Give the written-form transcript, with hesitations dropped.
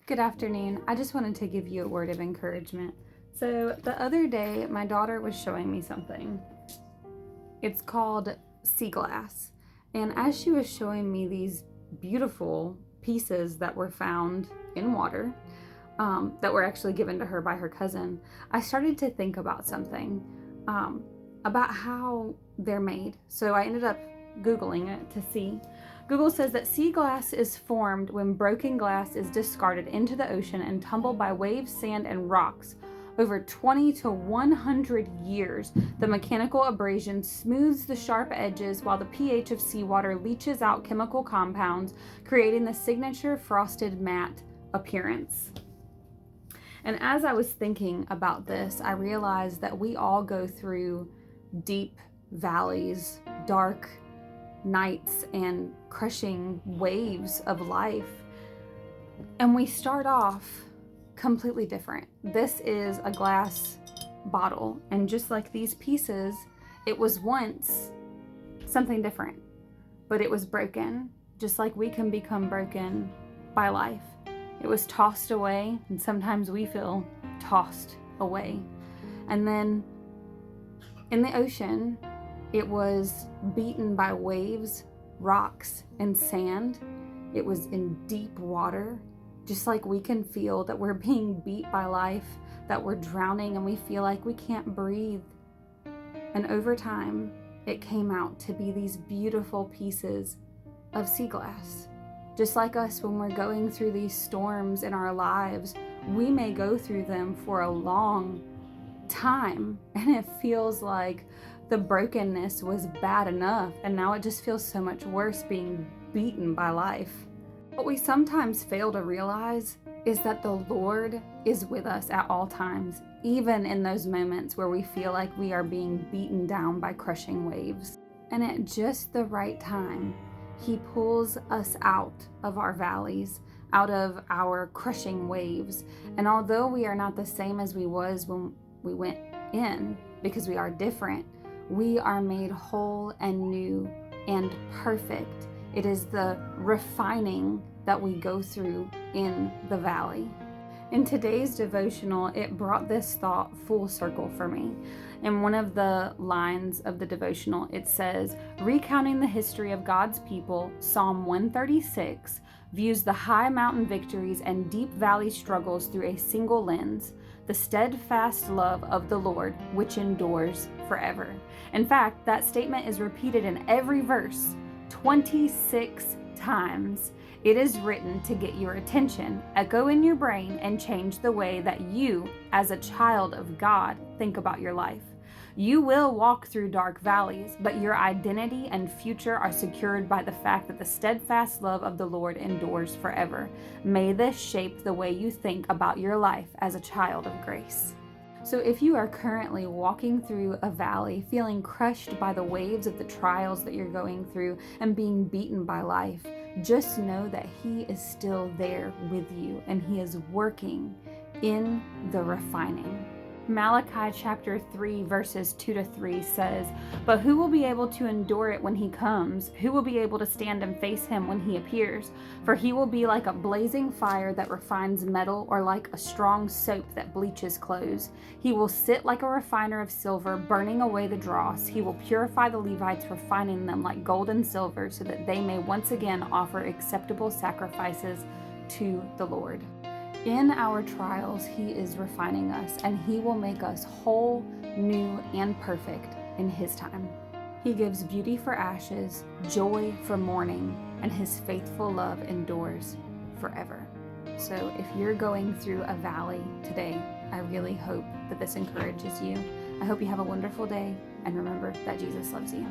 Good afternoon. I just wanted to give you a word of encouragement. So the other day, my daughter was showing me something. It's called sea glass. And as she was showing me these beautiful pieces that were found in water, that were actually given to her by her cousin, I started to think about something, about how they're made. So I ended up Googling it to see. Google says that sea glass is formed when broken glass is discarded into the ocean and tumbled by waves, sand, and rocks. Over 20 to 100 years, the mechanical abrasion smooths the sharp edges while the pH of seawater leaches out chemical compounds, creating the signature frosted matte appearance. And as I was thinking about this, I realized that we all go through deep valleys, dark nights, and crushing waves of life. And we start off completely different. This is a glass bottle, and just like these pieces, it was once something different, but it was broken, just like we can become broken by life. It was tossed away, and sometimes we feel tossed away. And then in the ocean, it was beaten by waves, rocks, and sand. It was in deep water, just like we can feel that we're being beat by life, that we're drowning and we feel like we can't breathe. And over time, it came out to be these beautiful pieces of sea glass. Just like us, when we're going through these storms in our lives, we may go through them for a long time, and it feels like the brokenness was bad enough, and now it just feels so much worse being beaten by life. What we sometimes fail to realize is that the Lord is with us at all times, even in those moments where we feel like we are being beaten down by crushing waves. And at just the right time, He pulls us out of our valleys, out of our crushing waves. And although we are not the same as we was when we went in, because we are different, we are made whole and new and perfect. It is the refining that we go through in the valley. In today's devotional, it brought this thought full circle for me. In one of the lines of the devotional, it says, recounting the history of God's people, Psalm 136 views the high mountain victories and deep valley struggles through a single lens: the steadfast love of the Lord, which endures forever. In fact, that statement is repeated in every verse 26 times. It is written to get your attention, echo in your brain, and change the way that you, as a child of God, think about your life. You will walk through dark valleys, but your identity and future are secured by the fact that the steadfast love of the Lord endures forever. May this shape the way you think about your life as a child of grace. So if you are currently walking through a valley, feeling crushed by the waves of the trials that you're going through and being beaten by life, just know that He is still there with you, and He is working in the refining. Malachi chapter 3 verses 2-3 says, but who will be able to endure it when He comes? Who will be able to stand and face Him when He appears? For He will be like a blazing fire that refines metal, or like a strong soap that bleaches clothes. He will sit like a refiner of silver, burning away the dross. He will purify the Levites, refining them like gold and silver, so that they may once again offer acceptable sacrifices to the Lord. In our trials, He is refining us, and He will make us whole, new, and perfect in His time. He gives beauty for ashes, joy for mourning, and His faithful love endures forever. So if you're going through a valley today, I really hope that this encourages you. I hope you have a wonderful day, and remember that Jesus loves you.